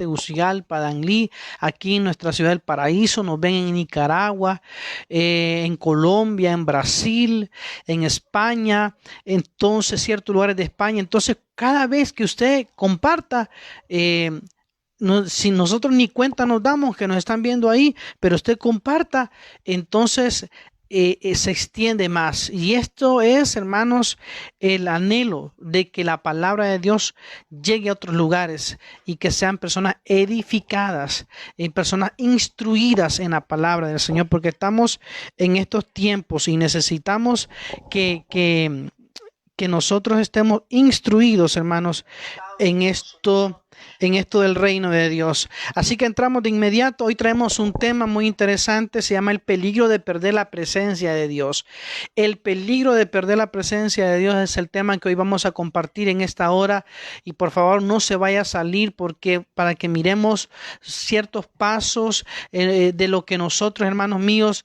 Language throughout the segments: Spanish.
Tegucigalpa, Danlí, aquí en nuestra ciudad del Paraíso, nos ven en Nicaragua, en Colombia, en Brasil, en España, entonces ciertos lugares de España. Entonces, cada vez que usted comparta, si nosotros ni cuenta nos damos que nos están viendo ahí, pero usted comparta, entonces se extiende más. Y esto es, hermanos, el anhelo de que la palabra de Dios llegue a otros lugares y que sean personas edificadas y personas instruidas en la palabra del Señor, porque estamos en estos tiempos y necesitamos que nosotros estemos instruidos, hermanos, en esto del reino de Dios. Así que entramos de inmediato. Hoy traemos un tema muy interesante, se llama el peligro de perder la presencia de Dios. El peligro de perder la presencia de Dios es el tema que hoy vamos a compartir en esta hora, y por favor no se vaya a salir, porque para que miremos ciertos pasos de lo que nosotros, hermanos míos,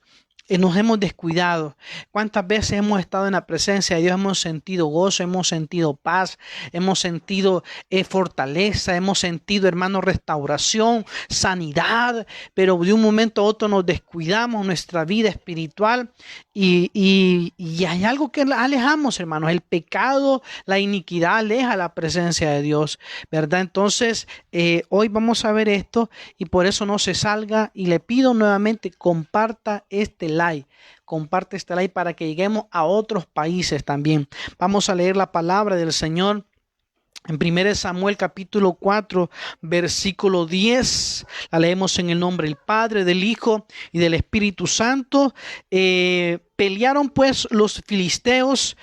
nos hemos descuidado. ¿Cuántas veces hemos estado en la presencia de Dios? Hemos sentido gozo, hemos sentido paz, hemos sentido fortaleza, hemos sentido, hermano, restauración, sanidad, pero de un momento a otro nos descuidamos nuestra vida espiritual y hay algo que alejamos, hermanos. El pecado, la iniquidad aleja la presencia de Dios, ¿verdad? Entonces, hoy vamos a ver esto, y por eso no se salga, y le pido nuevamente, comparte este like para que lleguemos a otros países también. Vamos a leer la palabra del Señor en 1 Samuel capítulo 4, versículo 10. La leemos en el nombre del Padre, del Hijo y del Espíritu Santo. Pelearon pues los filisteos,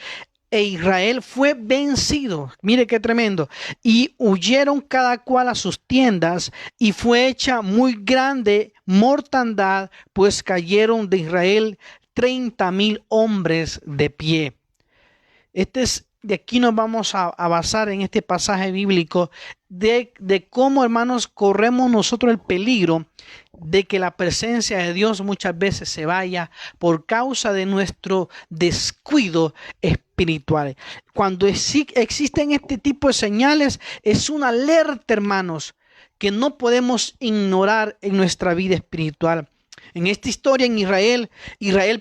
e Israel fue vencido. Mire qué tremendo. Y huyeron cada cual a sus tiendas, y fue hecha muy grande mortandad, pues cayeron de Israel 30,000 hombres de pie. De aquí nos vamos a basar en este pasaje bíblico de cómo, hermanos, corremos nosotros el peligro de que la presencia de Dios muchas veces se vaya por causa de nuestro descuido espiritual. Cuando existen este tipo de señales, es una alerta, hermanos, que no podemos ignorar en nuestra vida espiritual. En esta historia en Israel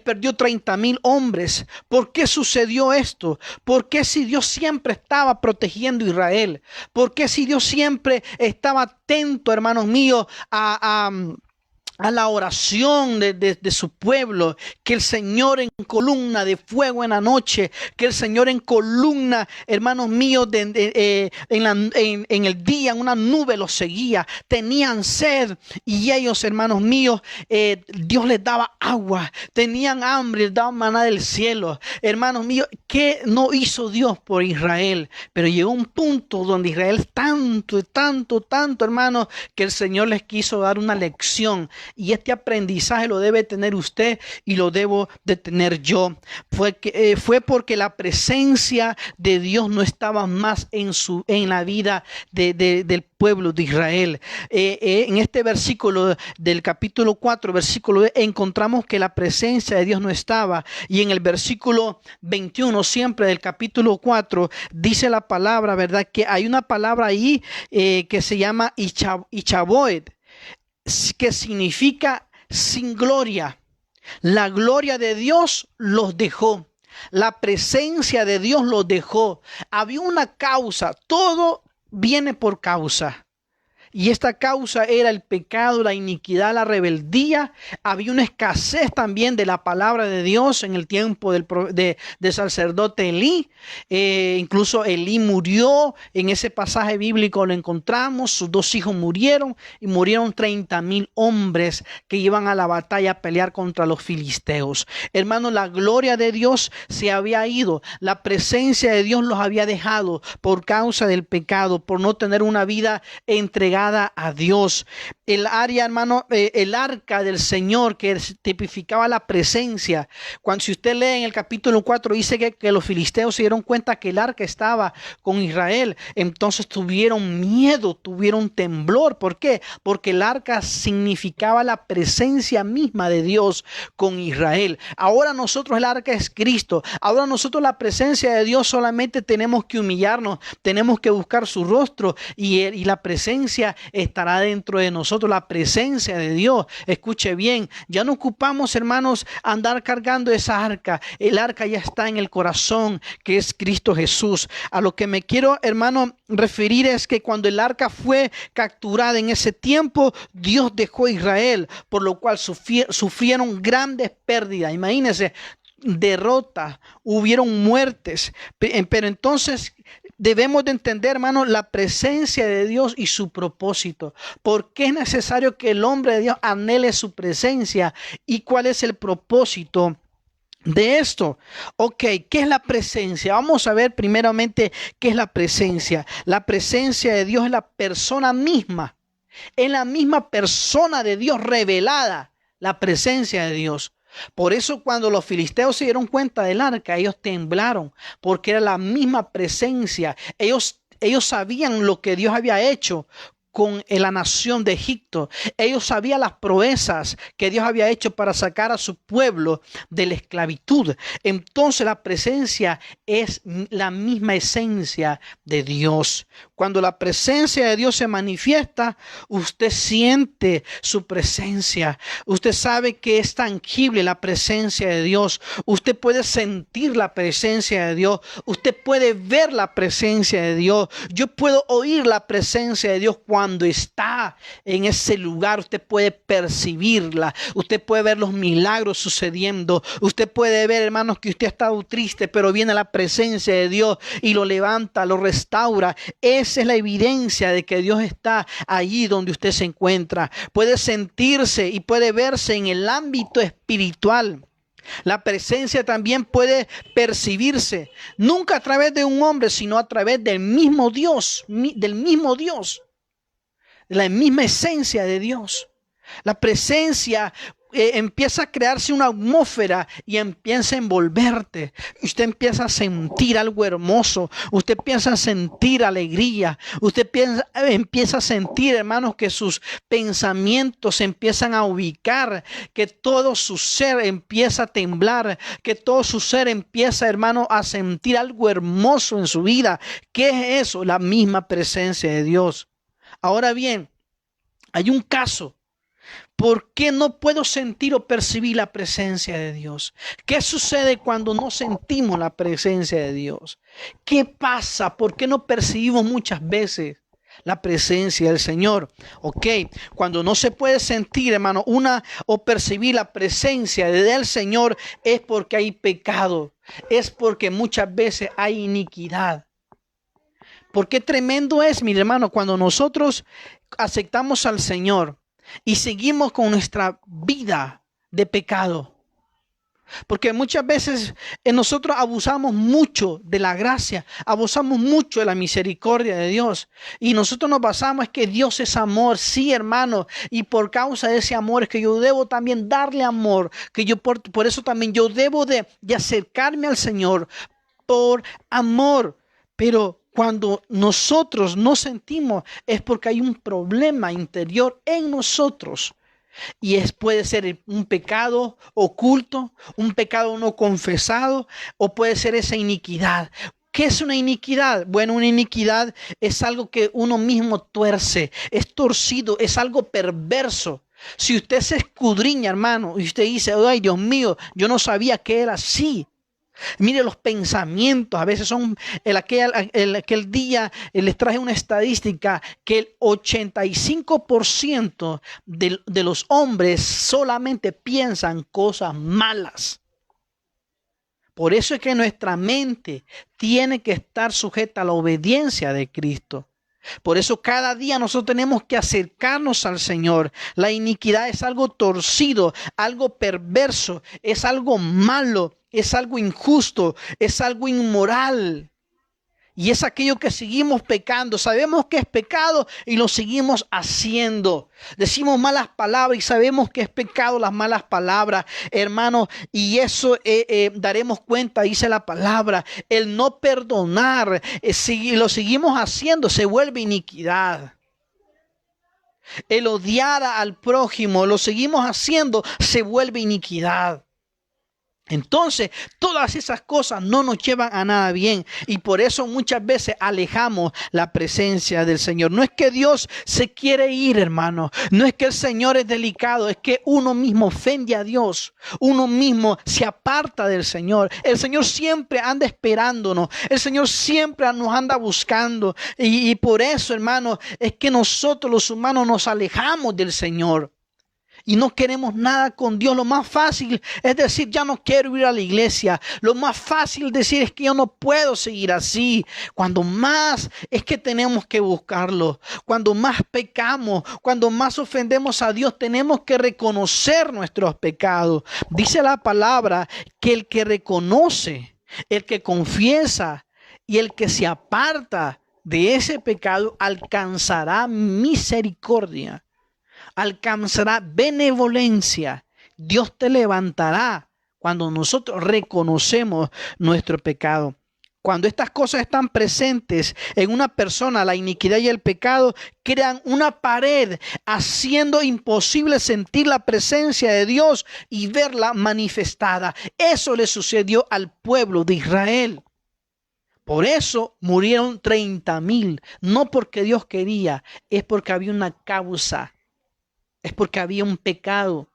perdió 30,000 hombres. ¿Por qué sucedió esto? ¿Por qué, si Dios siempre estaba protegiendo a Israel? ¿Por qué, si Dios siempre estaba atento, hermanos míos, a la oración de su pueblo? Que el Señor en columna de fuego en la noche, que el Señor en columna, hermanos míos, en el día, en una nube los seguía. Tenían sed y ellos, hermanos míos, Dios les daba agua. Tenían hambre, les daba maná del cielo. Hermanos míos, ¿qué no hizo Dios por Israel? Pero llegó un punto donde Israel tanto, hermanos, que el Señor les quiso dar una lección. Y este aprendizaje lo debe tener usted y lo debo de tener yo. Fue porque la presencia de Dios no estaba más en la vida del pueblo de Israel. En este versículo del capítulo 4, versículo 10, encontramos que la presencia de Dios no estaba. Y en el versículo 21 siempre del capítulo 4 dice la palabra, ¿verdad? Que hay una palabra ahí que se llama Ichaboed, que significa sin gloria. La gloria de Dios los dejó. La presencia de Dios los dejó. Había una causa. Todo viene por causa. Y esta causa era el pecado, la iniquidad, la rebeldía. Había una escasez también de la palabra de Dios en el tiempo del sacerdote Elí. Incluso Elí murió. En ese pasaje bíblico lo encontramos. Sus 2 hijos murieron, y murieron 30,000 hombres que iban a la batalla a pelear contra los filisteos. Hermanos, la gloria de Dios se había ido. La presencia de Dios los había dejado por causa del pecado, por no tener una vida entregada a Dios. El área, hermano, el arca del Señor, que tipificaba la presencia. Si usted lee en el capítulo 4, dice que los filisteos se dieron cuenta que el arca estaba con Israel. Entonces tuvieron miedo, tuvieron temblor. ¿Por qué? Porque el arca significaba la presencia misma de Dios con Israel. Ahora nosotros, el arca es Cristo. Ahora nosotros, la presencia de Dios, solamente tenemos que humillarnos, tenemos que buscar su rostro, y la presencia arca estará dentro de nosotros, la presencia de Dios. Escuche bien, ya no ocupamos, hermanos, andar cargando esa arca. El arca ya está en el corazón, que es Cristo Jesús. A lo que me quiero, hermano, referir es que cuando el arca fue capturada en ese tiempo, Dios dejó a Israel, por lo cual sufrieron grandes pérdidas. Imagínense, derrota, hubieron muertes, pero entonces debemos de entender, hermano, la presencia de Dios y su propósito. ¿Por qué es necesario que el hombre de Dios anhele su presencia? ¿Y cuál es el propósito de esto? Ok, ¿qué es la presencia? Vamos a ver primeramente qué es la presencia. La presencia de Dios es la persona misma. Es la misma persona de Dios revelada, la presencia de Dios. Por eso cuando los filisteos se dieron cuenta del arca, ellos temblaron, porque era la misma presencia. Ellos sabían lo que Dios había hecho con la nación de Egipto. Ellos sabían las proezas que Dios había hecho para sacar a su pueblo de la esclavitud. Entonces la presencia es la misma esencia de Dios. Cuando la presencia de Dios se manifiesta, usted siente su presencia. Usted sabe que es tangible la presencia de Dios. Usted puede sentir la presencia de Dios. Usted puede ver la presencia de Dios. Yo puedo oír la presencia de Dios cuando está en ese lugar. Usted puede percibirla. Usted puede ver los milagros sucediendo. Usted puede ver, hermanos, que usted ha estado triste, pero viene la presencia de Dios y lo levanta, lo restaura. Esa es la evidencia de que Dios está allí donde usted se encuentra. Puede sentirse y puede verse en el ámbito espiritual. La presencia también puede percibirse, nunca a través de un hombre, sino a través del mismo Dios, la misma esencia de Dios. La presencia empieza a crearse una atmósfera y empieza a envolverte. Usted empieza a sentir algo hermoso. Usted empieza a sentir alegría. Usted empieza a sentir, hermanos, que sus pensamientos se empiezan a ubicar, que todo su ser empieza a temblar, que todo su ser empieza, hermano, a sentir algo hermoso en su vida. ¿Qué es eso? La misma presencia de Dios. Ahora bien, hay un caso. ¿Por qué no puedo sentir o percibir la presencia de Dios? ¿Qué sucede cuando no sentimos la presencia de Dios? ¿Qué pasa? ¿Por qué no percibimos muchas veces la presencia del Señor? Ok, cuando no se puede sentir, hermano, o percibir la presencia del Señor, es porque hay pecado, es porque muchas veces hay iniquidad. Porque tremendo es, mi hermano, cuando nosotros aceptamos al Señor y seguimos con nuestra vida de pecado. Porque muchas veces nosotros abusamos mucho de la gracia, abusamos mucho de la misericordia de Dios. Y nosotros nos basamos en que Dios es amor, sí, hermano. Y por causa de ese amor es que yo debo también darle amor. Que yo por eso también yo debo de acercarme al Señor por amor. Pero cuando nosotros no sentimos es porque hay un problema interior en nosotros. Y puede ser un pecado oculto, un pecado no confesado, o puede ser esa iniquidad. ¿Qué es una iniquidad? Bueno, una iniquidad es algo que uno mismo tuerce, es torcido, es algo perverso. Si usted se escudriña, hermano, y usted dice, ay, Dios mío, yo no sabía que era así. Mire, los pensamientos a veces son, aquel día les traje una estadística que el 85% de los hombres solamente piensan cosas malas. Por eso es que nuestra mente tiene que estar sujeta a la obediencia de Cristo. Por eso cada día nosotros tenemos que acercarnos al Señor. La iniquidad es algo torcido, algo perverso, es algo malo, es algo injusto, es algo inmoral. Y es aquello que seguimos pecando. Sabemos que es pecado y lo seguimos haciendo. Decimos malas palabras y sabemos que es pecado las malas palabras, hermano. Y eso daremos cuenta, dice la palabra. El no perdonar, si lo seguimos haciendo, se vuelve iniquidad. El odiar al prójimo, lo seguimos haciendo, se vuelve iniquidad. Entonces, todas esas cosas no nos llevan a nada bien y por eso muchas veces alejamos la presencia del Señor. No es que Dios se quiere ir, hermano. No es que el Señor es delicado, es que uno mismo ofende a Dios. Uno mismo se aparta del Señor. El Señor siempre anda esperándonos. El Señor siempre nos anda buscando. Y por eso, hermano, es que nosotros los humanos nos alejamos del Señor. Y no queremos nada con Dios. Lo más fácil es decir, ya no quiero ir a la iglesia. Lo más fácil decir es que yo no puedo seguir así. Cuando más es que tenemos que buscarlo. Cuando más pecamos, cuando más ofendemos a Dios, tenemos que reconocer nuestros pecados. Dice la palabra que el que reconoce, el que confiesa y el que se aparta de ese pecado alcanzará misericordia. Alcanzará benevolencia. Dios te levantará cuando nosotros reconocemos nuestro pecado. Cuando estas cosas están presentes en una persona, la iniquidad y el pecado crean una pared, haciendo imposible sentir la presencia de Dios y verla manifestada. Eso le sucedió al pueblo de Israel. Por eso murieron 30,000. No porque Dios quería, es porque había una causa. Es porque había un pecado.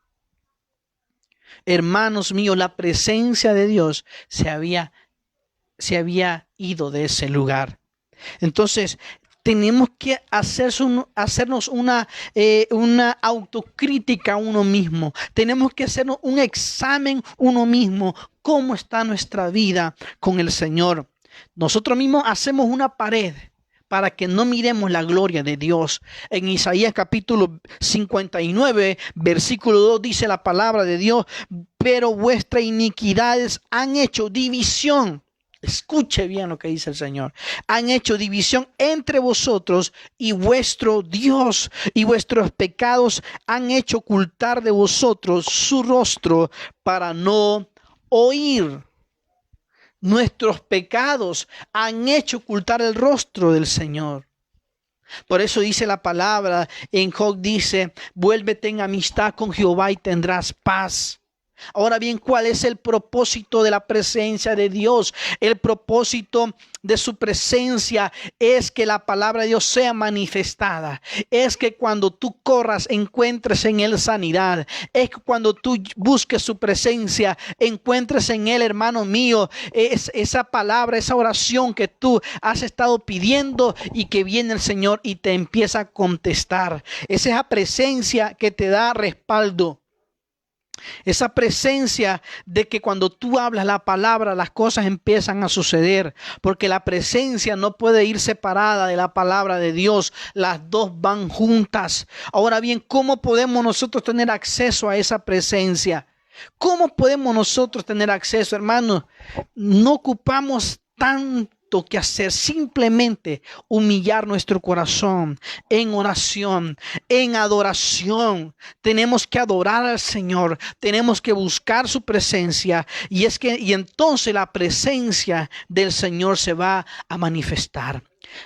Hermanos míos, la presencia de Dios se había ido de ese lugar. Entonces, tenemos que hacernos una autocrítica a uno mismo. Tenemos que hacernos un examen uno mismo. ¿Cómo está nuestra vida con el Señor? Nosotros mismos hacemos una pared para que no miremos la gloria de Dios. En Isaías capítulo 59, versículo 2 dice la palabra de Dios, pero vuestras iniquidades han hecho división. Escuche bien lo que dice el Señor. Han hecho división entre vosotros y vuestro Dios, y vuestros pecados han hecho ocultar de vosotros su rostro para no oír. Nuestros pecados han hecho ocultar el rostro del Señor. Por eso dice la palabra en Job, dice, vuélvete en amistad con Jehová y tendrás paz. Ahora bien, ¿cuál es el propósito de la presencia de Dios? El propósito de su presencia es que la palabra de Dios sea manifestada. Es que cuando tú corras encuentres en Él sanidad. Es que cuando tú busques su presencia encuentres en Él, hermano mío, esa palabra, esa oración que tú has estado pidiendo y que viene el Señor y te empieza a contestar. Es esa presencia que te da respaldo. Esa presencia de que cuando tú hablas la palabra, las cosas empiezan a suceder, porque la presencia no puede ir separada de la palabra de Dios. Las dos van juntas. Ahora bien, ¿cómo podemos nosotros tener acceso a esa presencia? ¿Cómo podemos nosotros tener acceso, hermanos? No ocupamos tanto que hacer, simplemente humillar nuestro corazón en oración, en adoración. Tenemos que adorar al Señor, tenemos que buscar su presencia y entonces la presencia del Señor se va a manifestar.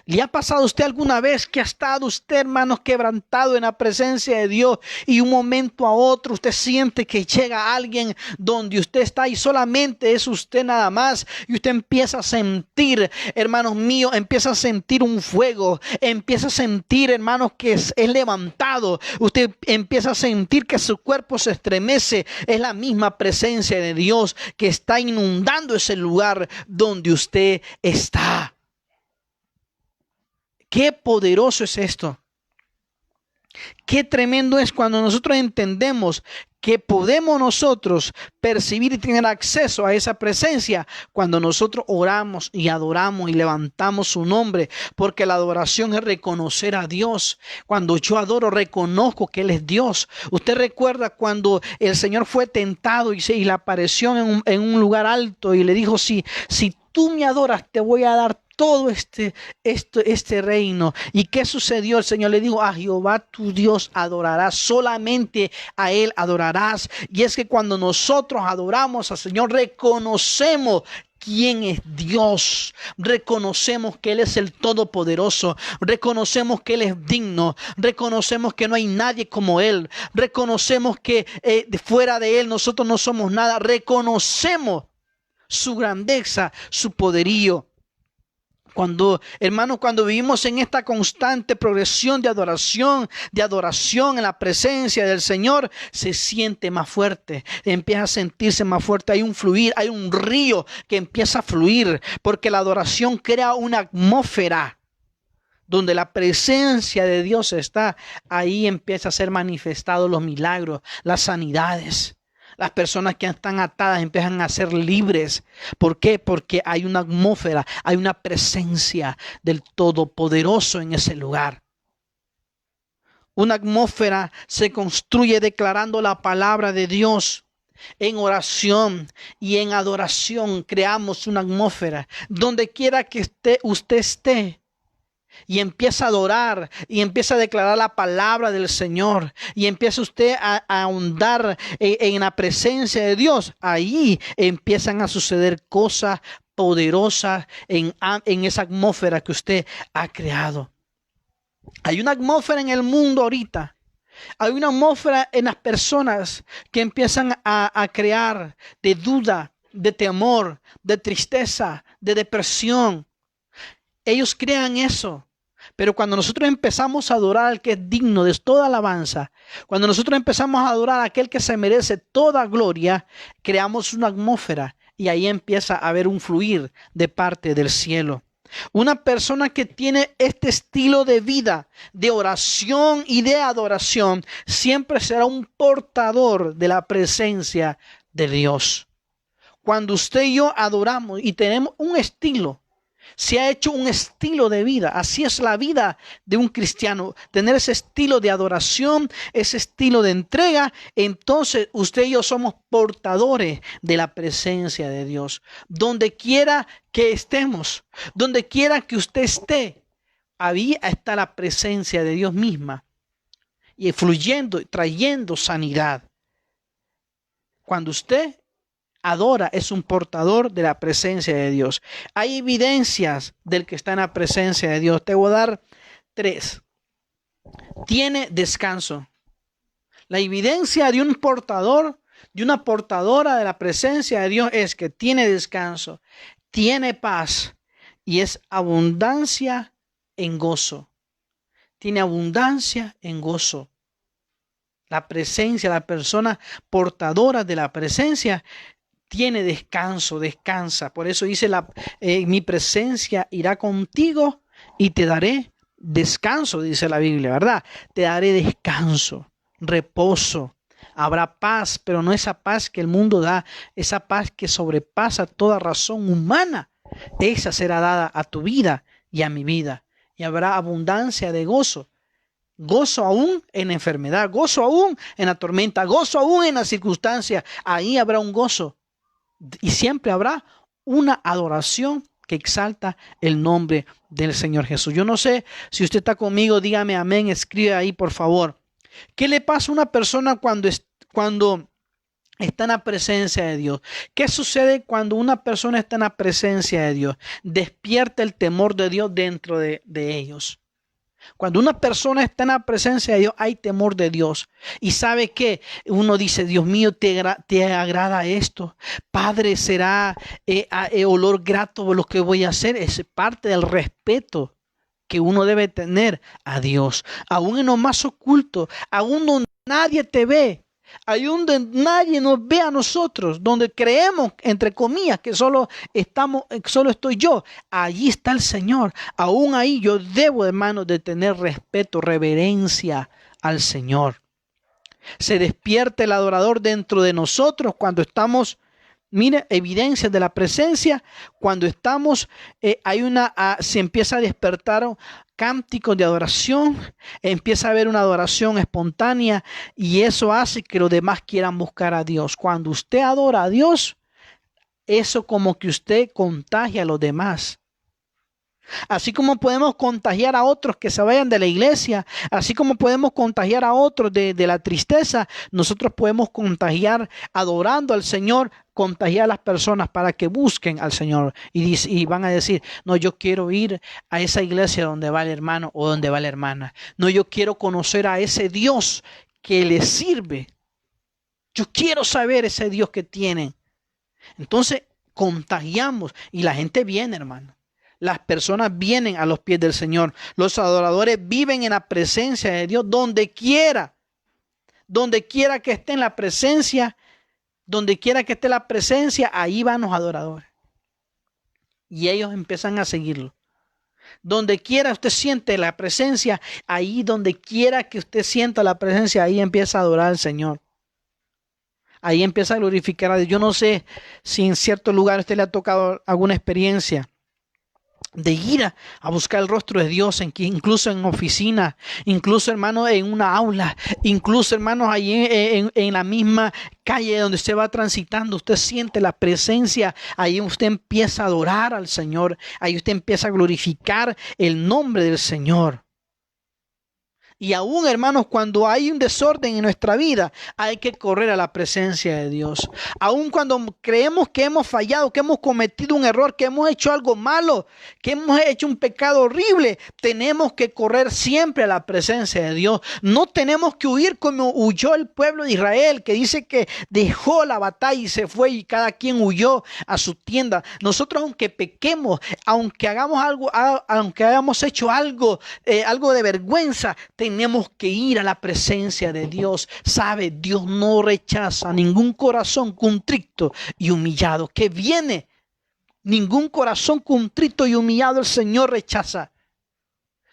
¿Le ha pasado a usted alguna vez que ha estado usted, hermanos, quebrantado en la presencia de Dios y un momento a otro usted siente que llega alguien donde usted está y solamente es usted nada más y usted empieza a sentir, hermanos míos, empieza a sentir un fuego, empieza a sentir, hermanos, que es levantado, usted empieza a sentir que su cuerpo se estremece? Es la misma presencia de Dios que está inundando ese lugar donde usted está. Qué poderoso es esto. Qué tremendo es cuando nosotros entendemos que podemos nosotros percibir y tener acceso a esa presencia cuando nosotros oramos y adoramos y levantamos su nombre, porque la adoración es reconocer a Dios. Cuando yo adoro, reconozco que Él es Dios. Usted recuerda cuando el Señor fue tentado y le apareció en un lugar alto y le dijo, si tú me adoras, te voy a dar todo este reino. ¿Y qué sucedió? El Señor le dijo, a Jehová tu Dios adorarás, solamente a Él adorarás. Y es que cuando nosotros adoramos al Señor, reconocemos quién es Dios. Reconocemos que Él es el Todopoderoso. Reconocemos que Él es digno. Reconocemos que no hay nadie como Él. Reconocemos que fuera de Él nosotros no somos nada. Reconocemos su grandeza, su poderío. Hermanos, cuando vivimos en esta constante progresión de adoración en la presencia del Señor, se siente más fuerte, empieza a sentirse más fuerte. Hay un fluir, hay un río que empieza a fluir, porque la adoración crea una atmósfera donde la presencia de Dios está. Ahí empieza a ser manifestados los milagros, las sanidades. Las personas que están atadas empiezan a ser libres. ¿Por qué? Porque hay una atmósfera, hay una presencia del Todopoderoso en ese lugar. Una atmósfera se construye declarando la palabra de Dios. En oración y en adoración creamos una atmósfera. Donde quiera que usted esté, y empieza a adorar y empieza a declarar la palabra del Señor y empieza usted a ahondar en la presencia de Dios, ahí empiezan a suceder cosas poderosas en esa atmósfera que usted ha creado. Hay una atmósfera en el mundo ahorita. Hay una atmósfera en las personas que empiezan a crear de duda, de temor, de tristeza, de depresión. Ellos crean eso. Pero cuando nosotros empezamos a adorar al que es digno de toda alabanza, cuando nosotros empezamos a adorar a aquel que se merece toda gloria, creamos una atmósfera y ahí empieza a haber un fluir de parte del cielo. Una persona que tiene este estilo de vida, de oración y de adoración, siempre será un portador de la presencia de Dios. Cuando usted y yo adoramos y tenemos un estilo, se ha hecho un estilo de vida. Así es la vida de un cristiano. Tener ese estilo de adoración, ese estilo de entrega. Entonces usted y yo somos portadores de la presencia de Dios. Donde quiera que estemos, donde quiera que usted esté, ahí está la presencia de Dios misma. Y fluyendo, trayendo sanidad. Cuando usted adora, es un portador de la presencia de Dios. Hay evidencias del que está en la presencia de Dios. Te voy a dar 3. Tiene descanso. La evidencia de un portador, de una portadora de la presencia de Dios, es que tiene descanso, tiene paz y es abundancia en gozo. Tiene abundancia en gozo. La presencia, la persona portadora de la presencia tiene descanso, descansa. Por eso dice mi presencia irá contigo y te daré descanso, dice la Biblia, ¿verdad? Te daré descanso, reposo. Habrá paz, pero no esa paz que el mundo da, esa paz que sobrepasa toda razón humana. Esa será dada a tu vida y a mi vida. Y habrá abundancia de gozo. Gozo aún en la enfermedad, gozo aún en la tormenta, gozo aún en las circunstancias. Ahí habrá un gozo. Y siempre habrá una adoración que exalta el nombre del Señor Jesús. Yo no sé si usted está conmigo, dígame amén, escribe ahí por favor. ¿Qué le pasa a una persona cuando está en la presencia de Dios? ¿Qué sucede cuando una persona está en la presencia de Dios? Despierta el temor de Dios dentro de ellos. Cuando una persona está en la presencia de Dios, hay temor de Dios. Y sabe que uno dice, Dios mío, ¿te agrada esto? Padre, ¿será olor grato por lo que voy a hacer? Es parte del respeto que uno debe tener a Dios. Aún en lo más oculto, aún donde nadie te ve, aún donde nadie nos ve a nosotros, donde creemos, entre comillas, que solo estoy yo, allí está el Señor. Aún ahí yo debo, hermanos, de tener respeto, reverencia al Señor. Se despierta el adorador dentro de nosotros cuando estamos, mire, evidencias de la presencia, cuando estamos, se empieza a despertar cánticos de adoración, empieza a haber una adoración espontánea y eso hace que los demás quieran buscar a Dios. Cuando usted adora a Dios, eso como que usted contagia a los demás. Así como podemos contagiar a otros que se vayan de la iglesia, así como podemos contagiar a otros de la tristeza, nosotros podemos contagiar adorando al Señor, contagiar a las personas para que busquen al Señor y van a decir, no, yo quiero ir a esa iglesia donde va el hermano o donde va la hermana. No, yo quiero conocer a ese Dios que les sirve. Yo quiero saber ese Dios que tienen. Entonces contagiamos y la gente viene, hermano. Las personas vienen a los pies del Señor. Los adoradores viven en la presencia de Dios donde quiera que esté en la presencia, donde quiera que esté la presencia, ahí van los adoradores. Y ellos empiezan a seguirlo. Donde quiera usted siente la presencia, ahí donde quiera que usted sienta la presencia, ahí empieza a adorar al Señor. Ahí empieza a glorificar a Dios. Yo no sé si en cierto lugar a usted le ha tocado alguna experiencia de ir a buscar el rostro de Dios, incluso en oficina, incluso hermanos en una aula, incluso hermanos allí en la misma calle donde usted va transitando, usted siente la presencia, ahí usted empieza a adorar al Señor, ahí usted empieza a glorificar el nombre del Señor. Y aún, hermanos, cuando hay un desorden en nuestra vida, hay que correr a la presencia de Dios. Aún cuando creemos que hemos fallado, que hemos cometido un error, que hemos hecho algo malo, que hemos hecho un pecado horrible, tenemos que correr siempre a la presencia de Dios. No tenemos que huir como huyó el pueblo de Israel, que dice que dejó la batalla y se fue y cada quien huyó a su tienda. Nosotros, aunque pequemos, aunque hagamos algo, aunque hayamos hecho algo de vergüenza, tenemos que ir a la presencia de Dios. ¿Sabe? Dios no rechaza ningún corazón contrito y humillado que viene. Ningún corazón contrito y humillado el Señor rechaza.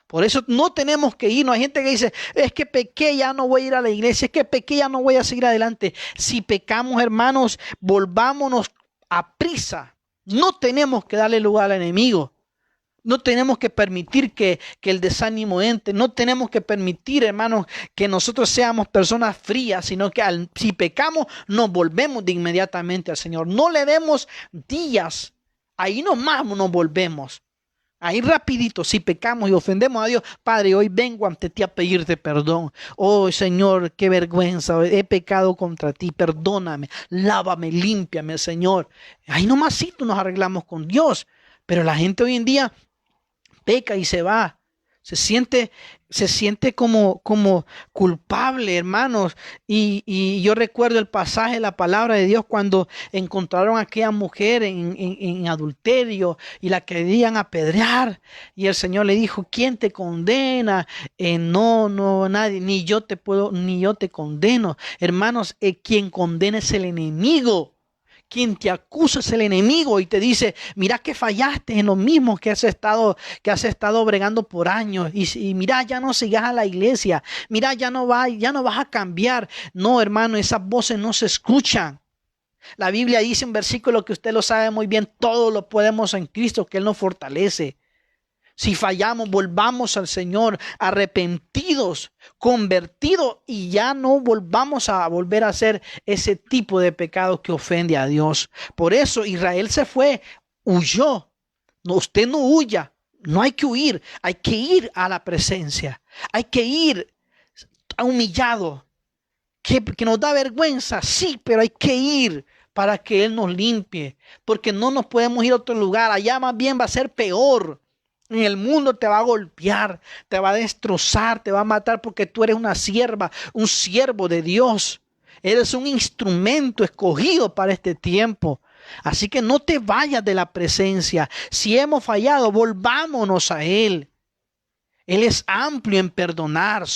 Por eso no tenemos que irnos. Hay gente que dice, es que pequé, ya no voy a ir a la iglesia, es que pequé, ya no voy a seguir adelante. Si pecamos, hermanos, volvámonos a prisa. No tenemos que darle lugar al enemigo. No tenemos que permitir que el desánimo entre. No tenemos que permitir, hermanos, que nosotros seamos personas frías, sino que si pecamos, nos volvemos de inmediatamente al Señor. No le demos días. Ahí nomás nos volvemos. Ahí rapidito, si pecamos y ofendemos a Dios, Padre, hoy vengo ante ti a pedirte perdón. Oh, Señor, qué vergüenza, he pecado contra ti, perdóname, lávame, límpiame, Señor. Ahí nomásito nos arreglamos con Dios. Pero la gente hoy en día peca y se va. Se siente como culpable, hermanos. Y yo recuerdo el pasaje de la palabra de Dios cuando encontraron a aquella mujer en adulterio y la querían apedrear. Y el Señor le dijo, ¿quién te condena? No, nadie, ni yo te condeno. Hermanos, quien condena es el enemigo. Quien te acusa es el enemigo y te dice, mira que fallaste en lo mismo que has estado bregando por años. Y mira, ya no sigas a la iglesia. Mira, ya no vas a cambiar. No, hermano, esas voces no se escuchan. La Biblia dice un versículo que usted lo sabe muy bien, todo lo podemos en Cristo, que Él nos fortalece. Si fallamos, volvamos al Señor arrepentidos, convertidos y ya no volvamos a volver a hacer ese tipo de pecado que ofende a Dios. Por eso Israel se fue, huyó. No, usted no huya, no hay que huir, hay que ir a la presencia. Hay que ir humillado, que nos da vergüenza, sí, pero hay que ir para que Él nos limpie, porque no nos podemos ir a otro lugar, allá más bien va a ser peor. En el mundo te va a golpear, te va a destrozar, te va a matar porque tú eres una sierva, un siervo de Dios. Eres un instrumento escogido para este tiempo. Así que no te vayas de la presencia. Si hemos fallado, volvámonos a Él. Él es amplio en perdonar.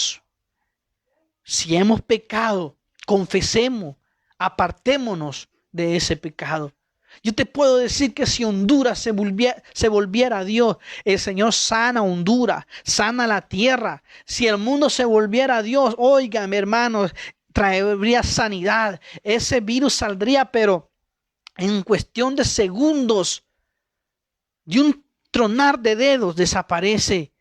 Si hemos pecado, confesemos, apartémonos de ese pecado. Yo te puedo decir que si Honduras se volviera a Dios, el Señor sana Honduras, sana la tierra. Si el mundo se volviera a Dios, óigame, hermanos, traería sanidad. Ese virus saldría, pero en cuestión de segundos, de un tronar de dedos, desaparece.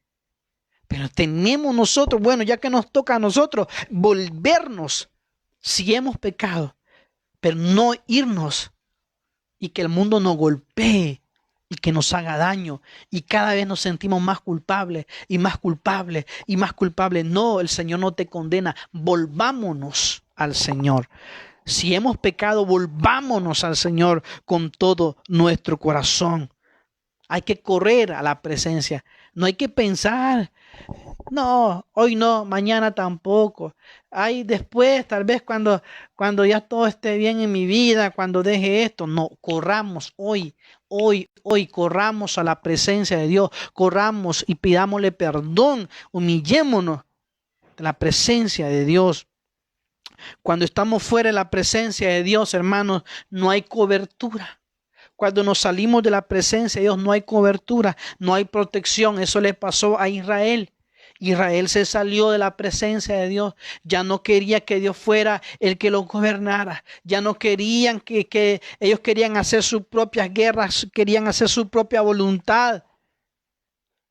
Pero tenemos nosotros, bueno, ya que nos toca a nosotros, volvernos si hemos pecado, pero no irnos y que el mundo nos golpee y que nos haga daño. Y cada vez nos sentimos más culpables y más culpables y más culpables. No, el Señor no te condena. Volvámonos al Señor. Si hemos pecado, volvámonos al Señor con todo nuestro corazón. Hay que correr a la presencia. No hay que pensar, no, hoy no, mañana tampoco. Ay, después, tal vez cuando ya todo esté bien en mi vida, cuando deje esto. No, corramos hoy, corramos a la presencia de Dios. Corramos y pidámosle perdón. Humillémonos de la presencia de Dios. Cuando estamos fuera de la presencia de Dios, hermanos, no hay cobertura. Cuando nos salimos de la presencia de Dios, no hay cobertura, no hay protección. Eso le pasó a Israel. Israel se salió de la presencia de Dios. Ya no quería que Dios fuera el que los gobernara. Ya no querían que ellos querían hacer sus propias guerras, querían hacer su propia voluntad.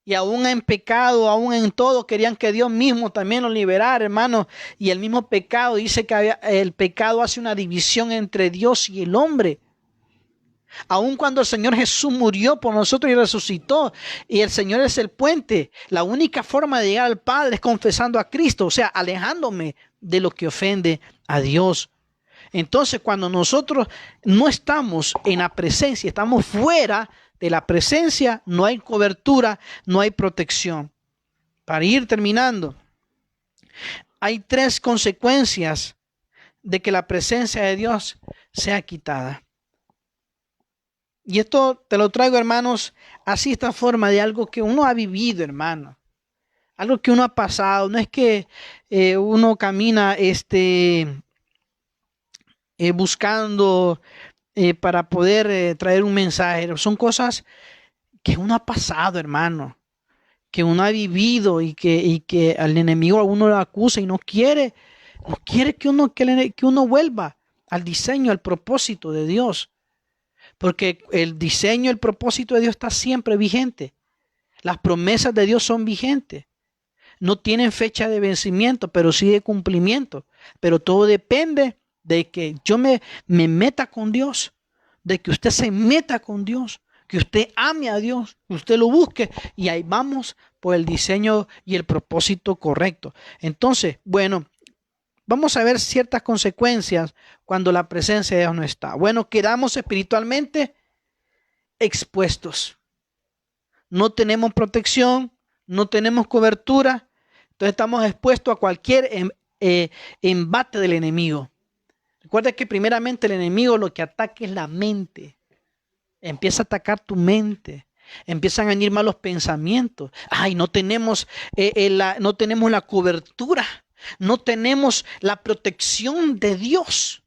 Y aún en pecado, aún en todo, querían que Dios mismo también los liberara, hermanos. Y el mismo pecado dice que el pecado hace una división entre Dios y el hombre. Aun cuando el Señor Jesús murió por nosotros y resucitó, y el Señor es el puente, la única forma de llegar al Padre es confesando a Cristo, o sea, alejándome de lo que ofende a Dios. Entonces, cuando nosotros no estamos en la presencia, estamos fuera de la presencia, no hay cobertura, no hay protección. Para ir terminando, hay 3 consecuencias de que la presencia de Dios sea quitada. Y esto te lo traigo, hermanos, así esta forma de algo que uno ha vivido, hermano. Algo que uno ha pasado. No es que uno camina buscando para poder traer un mensaje. Son cosas que uno ha pasado, hermano. Que uno ha vivido y que al enemigo a uno lo acusa y no quiere que uno vuelva al diseño, al propósito de Dios. Porque el diseño, el propósito de Dios está siempre vigente. Las promesas de Dios son vigentes. No tienen fecha de vencimiento, pero sí de cumplimiento. Pero todo depende de que yo me meta con Dios, de que usted se meta con Dios, que usted ame a Dios, que usted lo busque. Y ahí vamos por el diseño y el propósito correcto. Entonces, bueno, vamos a ver ciertas consecuencias cuando la presencia de Dios no está. Bueno, quedamos espiritualmente expuestos. No tenemos protección, no tenemos cobertura, entonces estamos expuestos a cualquier embate del enemigo. Recuerda que primeramente el enemigo lo que ataca es la mente. Empieza a atacar tu mente. Empiezan a venir malos pensamientos. Ay, no tenemos la cobertura. No tenemos la protección de Dios.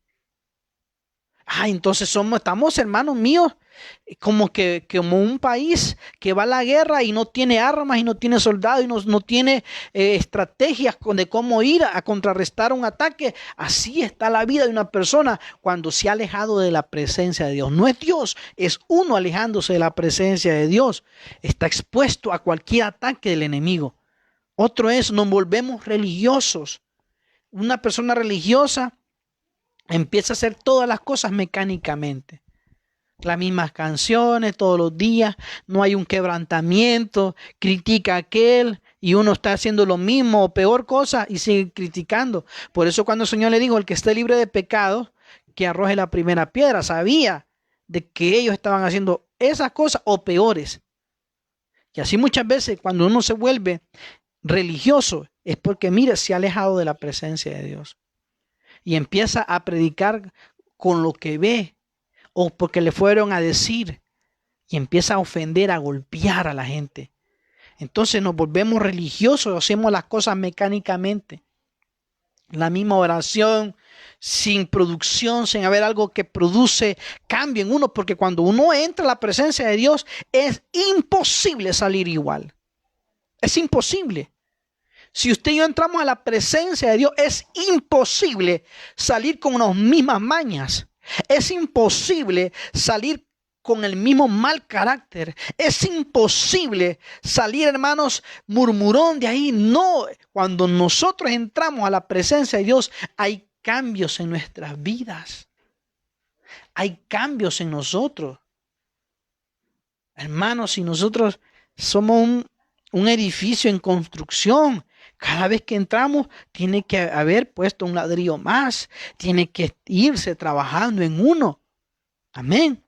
Entonces estamos, hermanos míos, como un país que va a la guerra y no tiene armas y no tiene soldados y no tiene estrategias de cómo ir a contrarrestar un ataque. Así está la vida de una persona cuando se ha alejado de la presencia de Dios. No es Dios, es uno alejándose de la presencia de Dios. Está expuesto a cualquier ataque del enemigo. Otro es, nos volvemos religiosos. Una persona religiosa empieza a hacer todas las cosas mecánicamente. Las mismas canciones todos los días, no hay un quebrantamiento, critica a aquel y uno está haciendo lo mismo o peor cosa y sigue criticando. Por eso cuando el Señor le dijo, el que esté libre de pecado, que arroje la primera piedra, sabía de que ellos estaban haciendo esas cosas o peores. Y así muchas veces cuando uno se vuelve religioso es porque, mire, se ha alejado de la presencia de Dios. Y empieza a predicar con lo que ve o porque le fueron a decir y empieza a ofender, a golpear a la gente. Entonces nos volvemos religiosos, hacemos las cosas mecánicamente. La misma oración, sin producción, sin haber algo que produce cambio en uno, porque cuando uno entra a la presencia de Dios es imposible salir igual. Es imposible. Si usted y yo entramos a la presencia de Dios, es imposible salir con las mismas mañas. Es imposible salir con el mismo mal carácter. Es imposible salir, hermanos, murmurón de ahí. No, cuando nosotros entramos a la presencia de Dios, hay cambios en nuestras vidas. Hay cambios en nosotros. Hermanos, si nosotros somos un edificio en construcción, cada vez que entramos tiene que haber puesto un ladrillo más, tiene que irse trabajando en uno. Amén.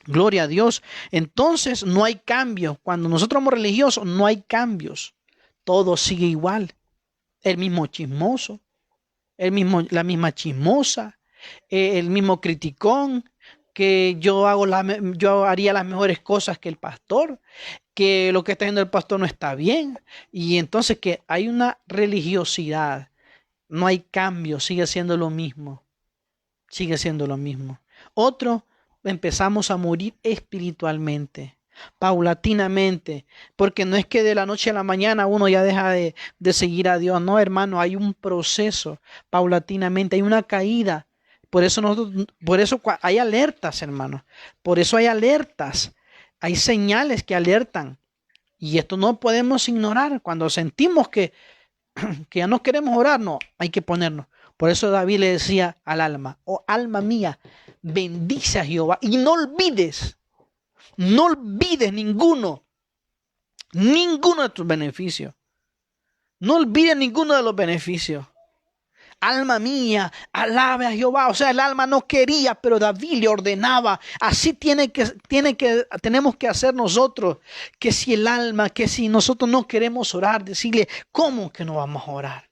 Gloria a Dios. Entonces no hay cambios. Cuando nosotros somos religiosos, no hay cambios. Todo sigue igual. El mismo chismoso, la misma chismosa, el mismo criticón, que yo haría las mejores cosas que el pastor, que lo que está haciendo el pastor no está bien. Y entonces que hay una religiosidad, no hay cambio, sigue siendo lo mismo. Sigue siendo lo mismo. Otro, empezamos a morir espiritualmente, paulatinamente, porque no es que de la noche a la mañana uno ya deja de seguir a Dios. No, hermano, hay un proceso paulatinamente, hay una caída. Por eso hay alertas, hermano. Por eso hay alertas. Hay señales que alertan. Y esto no podemos ignorar. Cuando sentimos que ya no queremos orar, no, hay que ponernos. Por eso David le decía al alma: oh alma mía, bendice a Jehová y no olvides ninguno de tus beneficios. No olvides ninguno de los beneficios. Alma mía, alabe a Jehová. O sea, el alma no quería, pero David le ordenaba. Así tenemos que hacer nosotros. Que si nosotros no queremos orar, decirle: ¿cómo que no vamos a orar?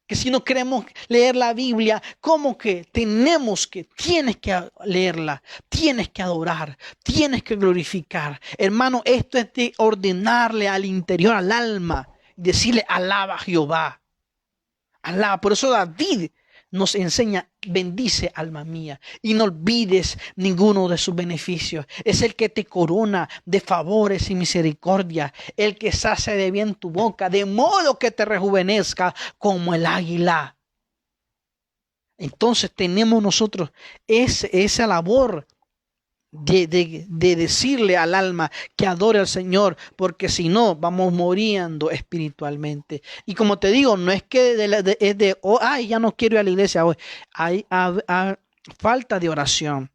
Que si no queremos leer la Biblia, ¿cómo que tienes que leerla? Tienes que adorar, tienes que glorificar. Hermano, esto es de ordenarle al interior, al alma, decirle: alaba a Jehová. Alaba. Por eso David nos enseña: bendice, alma mía, y no olvides ninguno de sus beneficios. Es el que te corona de favores y misericordia, el que sacia de bien tu boca, de modo que te rejuvenezca como el águila. Entonces tenemos nosotros esa labor de decirle al alma que adore al Señor, porque si no, vamos muriendo espiritualmente. Y como te digo, no es que ya no quiero ir a la iglesia hoy. Hay falta de oración,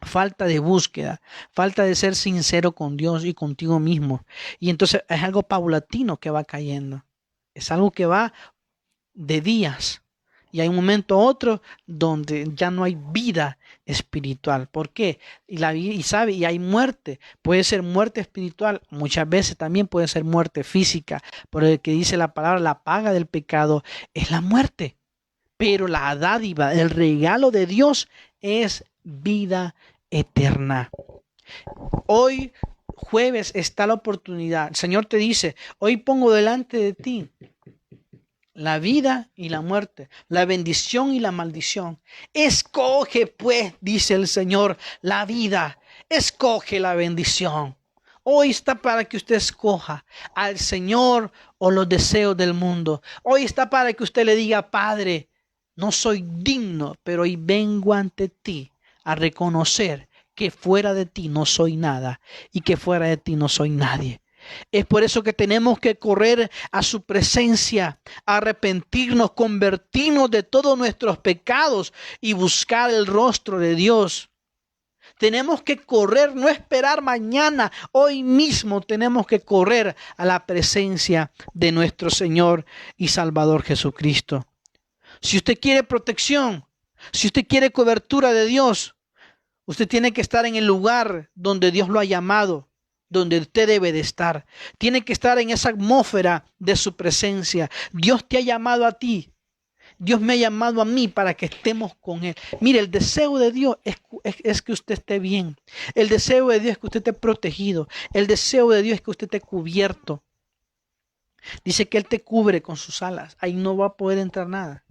falta de búsqueda, falta de ser sincero con Dios y contigo mismo. Y entonces es algo paulatino que va cayendo. Es algo que va de días. Y hay un momento u otro donde ya no hay vida espiritual. ¿Por qué? Y hay muerte. Puede ser muerte espiritual. Muchas veces también puede ser muerte física. Por el que dice la palabra: la paga del pecado es la muerte. Pero la dádiva, el regalo de Dios es vida eterna. Hoy, jueves, está la oportunidad. El Señor te dice: hoy pongo delante de ti la vida y la muerte, la bendición y la maldición. Escoge pues, dice el Señor, la vida. Escoge la bendición. Hoy está para que usted escoja al Señor o los deseos del mundo. Hoy está para que usted le diga: Padre, no soy digno, pero hoy vengo ante ti a reconocer que fuera de ti no soy nada y que fuera de ti no soy nadie. Es por eso que tenemos que correr a su presencia, arrepentirnos, convertirnos de todos nuestros pecados y buscar el rostro de Dios. Tenemos que correr, no esperar mañana. Hoy mismo tenemos que correr a la presencia de nuestro Señor y Salvador Jesucristo. Si usted quiere protección, si usted quiere cobertura de Dios, usted tiene que estar en el lugar donde Dios lo ha llamado, donde usted debe de estar. Tiene que estar en esa atmósfera de su presencia. Dios te ha llamado a ti. Dios me ha llamado a mí para que estemos con Él. Mire, el deseo de Dios es que usted esté bien. El deseo de Dios es que usted esté protegido. El deseo de Dios es que usted esté cubierto. Dice que Él te cubre con sus alas. Ahí no va a poder entrar nada.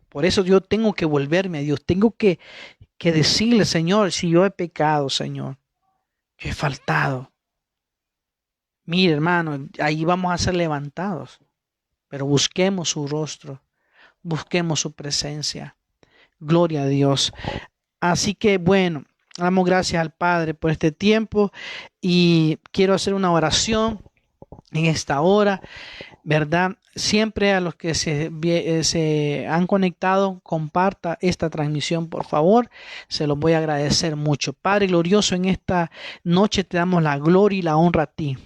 Por eso yo tengo que volverme a Dios. Tengo que decirle: Señor, si yo he pecado, Señor, yo he faltado. Mire, hermano, ahí vamos a ser levantados. Pero busquemos su rostro. Busquemos su presencia. Gloria a Dios. Así que bueno, damos gracias al Padre por este tiempo. Y quiero hacer una oración en esta hora, ¿verdad? siempre a los que se han conectado, comparta esta transmisión, por favor. Se los voy a agradecer mucho. Padre glorioso, en esta noche te damos la gloria y la honra a ti.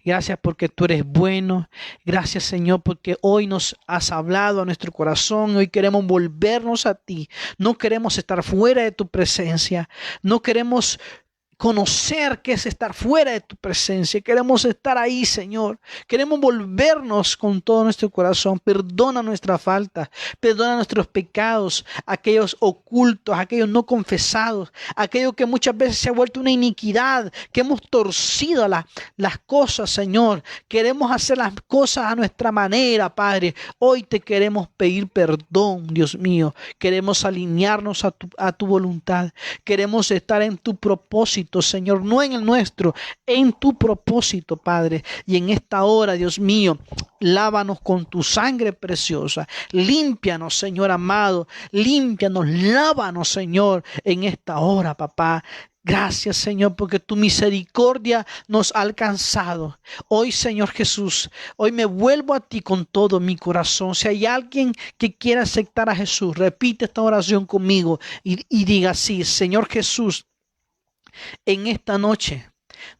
Gracias porque tú eres bueno. Gracias, Señor, porque hoy nos has hablado a nuestro corazón. Hoy queremos volvernos a ti. No queremos estar fuera de tu presencia. No queremos conocer qué es estar fuera de tu presencia. Queremos estar ahí, Señor. Queremos volvernos con todo nuestro corazón. Perdona nuestra falta, perdona nuestros pecados, aquellos ocultos, aquellos no confesados, aquello que muchas veces se ha vuelto una iniquidad, que hemos torcido las cosas, Señor. Queremos hacer las cosas a nuestra manera, Padre. Hoy te queremos pedir perdón, Dios mío. Queremos alinearnos a tu voluntad. Queremos estar en tu propósito, Señor, no en el nuestro, en tu propósito, Padre. Y en esta hora, Dios mío, lávanos con tu sangre preciosa. Límpianos, Señor amado. Límpianos, lávanos, Señor, en esta hora, papá. Gracias, Señor, porque tu misericordia nos ha alcanzado. Hoy, Señor Jesús, hoy me vuelvo a ti con todo mi corazón. Si hay alguien que quiera aceptar a Jesús, repite esta oración conmigo y diga así: Señor Jesús, en esta noche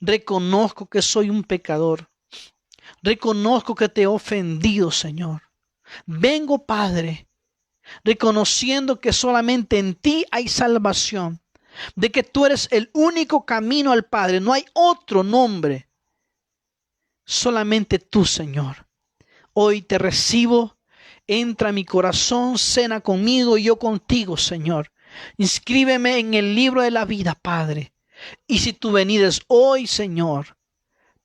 reconozco que soy un pecador. Reconozco que te he ofendido, Señor. Vengo, Padre, reconociendo que solamente en ti hay salvación, de que tú eres el único camino al Padre. No hay otro nombre, solamente tú, Señor. Hoy te recibo, entra a mi corazón, cena conmigo y yo contigo, Señor. Inscríbeme en el libro de la vida, Padre. Y si tu venida es hoy, Señor,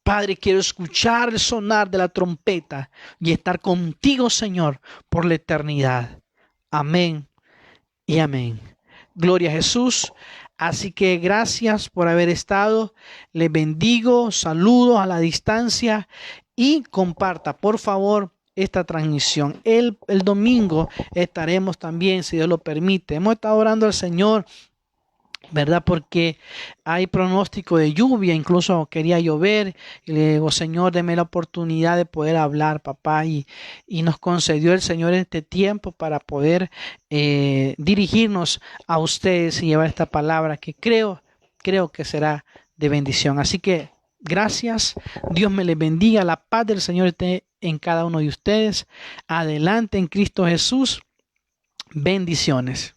Padre, quiero escuchar el sonar de la trompeta y estar contigo, Señor, por la eternidad. Amén y amén. Gloria a Jesús. Así que gracias por haber estado. Les bendigo, saludos a la distancia y comparta, por favor, esta transmisión. El domingo estaremos también, si Dios lo permite. Hemos estado orando al Señor, ¿verdad? Porque hay pronóstico de lluvia, incluso quería llover, y le digo: Señor, deme la oportunidad de poder hablar, papá, y nos concedió el Señor este tiempo para poder dirigirnos a ustedes y llevar esta palabra que creo que será de bendición. Así que gracias, Dios me les bendiga, la paz del Señor esté en cada uno de ustedes. Adelante en Cristo Jesús. Bendiciones.